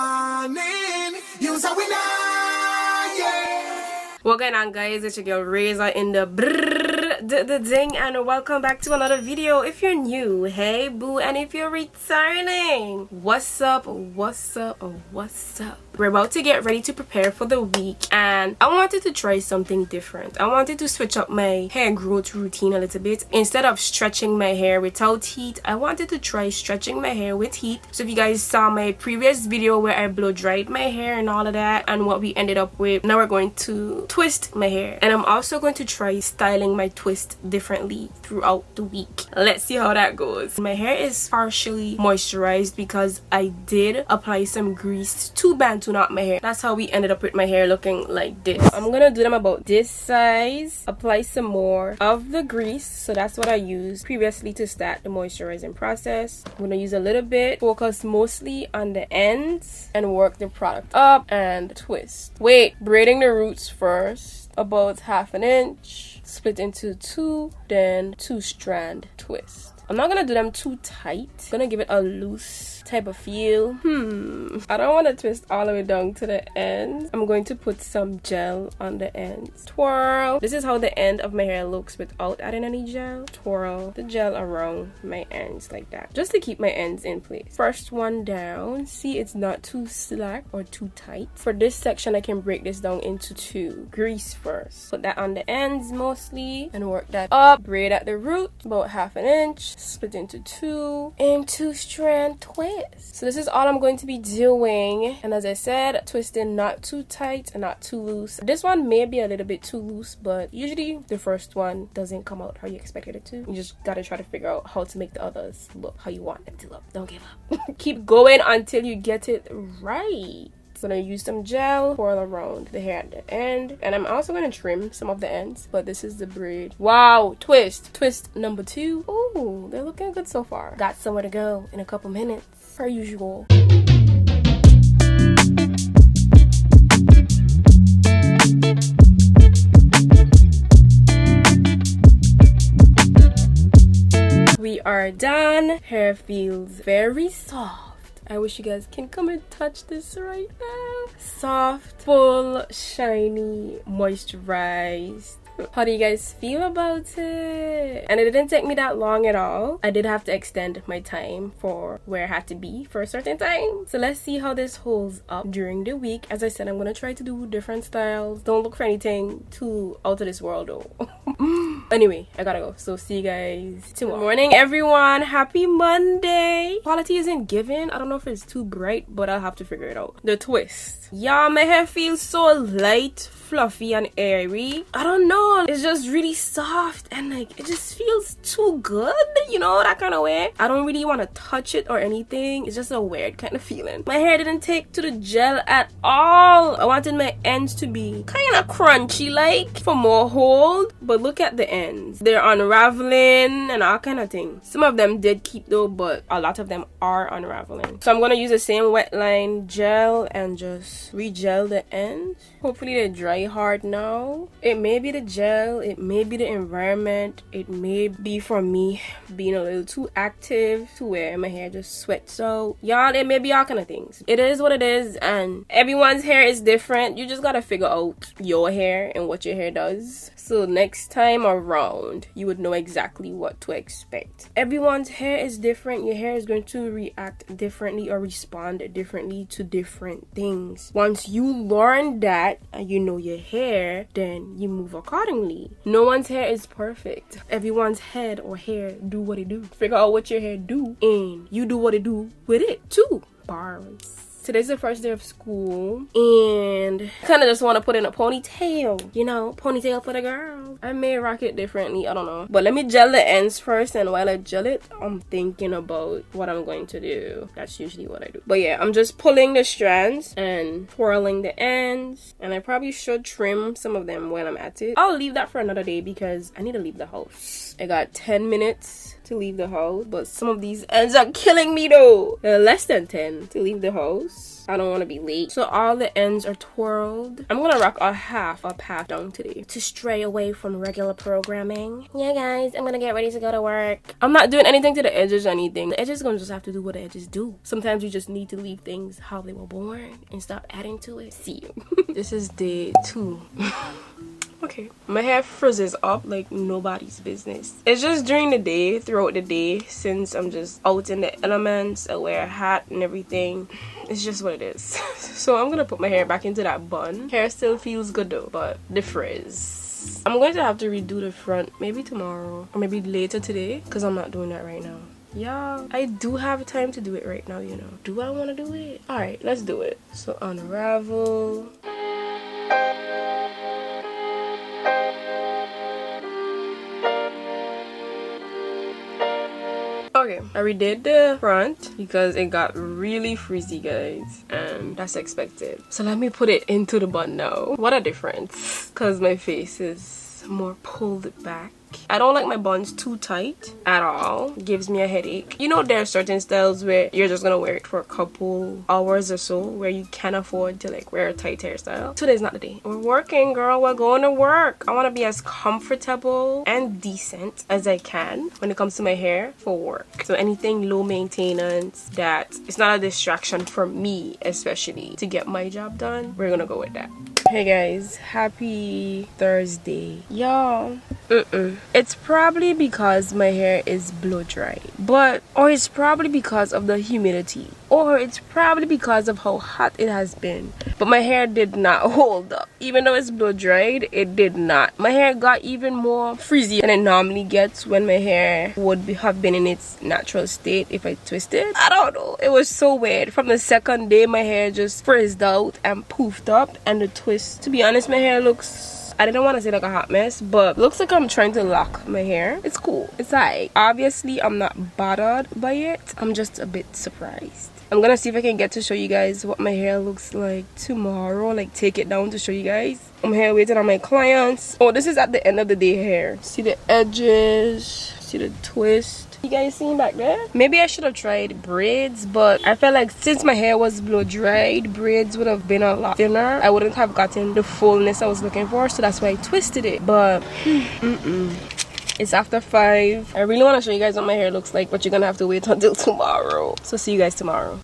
morning. Use a winner, yeah. What going on, guys? It's your girl Razor in the ding, and welcome back to another video. If you're new, hey boo, and if you're returning, what's up? We're about to get ready to prepare for the week, and I wanted to try something different. I wanted to switch up my hair growth routine a little bit. Instead of stretching my hair without heat, I wanted to try stretching my hair with heat. So if you guys saw my previous video where I blow dried my hair and all of that and what we ended up with, now we're going to twist my hair, and I'm also going to try styling my twist differently throughout the week. Let's see how that goes. My hair is partially moisturized because I did apply some grease to Bantu knot my hair. That's how we ended up with my hair looking like this. I'm gonna do them about this size, apply some more of the grease. So that's what I used previously to start the moisturizing process. I'm gonna use a little bit, focus mostly on the ends, and work the product up and twist. Wait, braiding the roots first, about 1/2 inch, split into 2, then 2 strand twist. I'm not gonna do them too tight. I'm gonna give it a loose type of feel. I don't want to twist all the way down to the end. I'm going to put some gel on the ends. Twirl. This is how the end of my hair looks without adding any gel. Twirl the gel around my ends like that, just to keep my ends in place. First one down. See, it's not too slack or too tight. For this section, I can break this down into 2. Grease first. Put that on the ends mostly and work that up. Braid at the root about 1/2 inch. Split into 2 and 2 strand twist. So this is all I'm going to be doing, and as I said, twisting not too tight and not too loose. This one may be a little bit too loose, but usually the first one doesn't come out how you expected it to. You just gotta try to figure out how to make the others look how you want them to look. Don't give up. Keep going until you get it right. So I'm gonna use some gel, twirl around the hair at the end, and I'm also gonna trim some of the ends, but this is the braid. Wow, twist number 2. Ooh, they're looking good so far. Got somewhere to go in a couple minutes, per usual. We are done. Hair feels very soft. I wish you guys can come and touch this right now. Soft, full, shiny, moisturized. How do you guys feel about it? And it didn't take me that long at all. I did have to extend my time for where I had to be for a certain time. So let's see how this holds up during the week. As I said, I'm gonna try to do different styles. Don't look for anything too out of this world though. Anyway, I gotta go. So see you guys tomorrow. Good morning, everyone. Happy Monday. Quality isn't given. I don't know if it's too bright, but I'll have to figure it out. The twist. Yeah, my hair feels so light, fluffy, and airy. I don't know. It's just really soft, and like it just feels too good, you know, that kind of way. I don't really want to touch it or anything. It's just a weird kind of feeling. My hair didn't take to the gel at all. I wanted my ends to be kind of crunchy like for more hold, but look at the ends. They're unraveling and all kind of things. Some of them did keep though, but a lot of them are unraveling. So I'm gonna use the same wet line gel and just re-gel the ends. Hopefully they dry hard now. It may be the gel, it may be the environment, it may be from me being a little too active to where my hair just sweats out. Y'all, it may be all kind of things. It is what it is, and everyone's hair is different. You just gotta figure out your hair and what your hair does. So next time around, you would know exactly what to expect. Everyone's hair is different. Your hair is going to react differently or respond differently to different things. Once you learn that and you know your hair, then you move accordingly. No one's hair is perfect. Everyone's head or hair do what it do. Figure out what your hair do, and you do what it do with it too. Bars. Today's the first day of school, and I kind of just want to put in a ponytail, you know, ponytail for the girl. I may rock it differently, I don't know. But let me gel the ends first, and while I gel it, I'm thinking about what I'm going to do. That's usually what I do. But yeah, I'm just pulling the strands and twirling the ends, and I probably should trim some of them when I'm at it. I'll leave that for another day because I need to leave the house. I got 10 minutes to leave the house, but some of these ends are killing me though. Less than 10 to leave the house. I don't want to be late. So all the ends are twirled. I'm gonna rock a half down today to stray away from regular programming. Yeah guys, I'm gonna get ready to go to work. I'm not doing anything to the edges or anything. The edges gonna just have to do what the edges do. Sometimes you just need to leave things how they were born and stop adding to it. See you. This is day 2. Okay, my hair frizzes up like nobody's business. It's just during the day, throughout the day, since I'm just out in the elements. I wear a hat and everything. It's just what it is. So I'm gonna put my hair back into that bun. Hair still feels good though, but the frizz. I'm going to have to redo the front maybe tomorrow or maybe later today because I'm not doing that right now. Yeah, I do have time to do it right now, you know. Do I want to do it? All right, let's do it. So unravel. Okay, I redid the front because it got really frizzy, guys, and that's expected. So let me put it into the bun now. What a difference, because my face is more pulled back. I don't like my buns too tight at all. It gives me a headache. You know, there are certain styles where you're just gonna wear it for a couple hours or so, where you can afford to like wear a tight hairstyle. Today's not the day. We're working, girl. We're going to work. I want to be as comfortable and decent as I can when it comes to my hair for work. So anything low maintenance that it's not a distraction for me, especially to get my job done, we're gonna go with that. Hey guys, happy Thursday. Y'all, it's probably because my hair is blow dried, or it's probably because of the humidity, or it's probably because of how hot it has been. But my hair did not hold up. Even though it's blow dried, it did not. My hair got even more frizzy than it normally gets when my hair would have been in its natural state if I twisted. I don't know, it was so weird. From the second day, my hair just frizzed out and poofed up, and the twist, to be honest, my hair looks, I didn't want to say like a hot mess, but looks like I'm trying to lock my hair. It's cool. It's alright. Obviously, I'm not bothered by it. I'm just a bit surprised. I'm gonna see if I can get to show you guys what my hair looks like tomorrow. Like, take it down to show you guys. I'm here waiting on my clients. Oh, this is at the end of the day hair. See the edges? See the twist? You guys seen back there? Maybe I should have tried braids, but I felt like since my hair was blow dried, braids would have been a lot thinner. I wouldn't have gotten the fullness I was looking for, so that's why I twisted it. But it's after 5. I really want to show you guys what my hair looks like, but you're gonna have to wait until tomorrow. So see you guys tomorrow.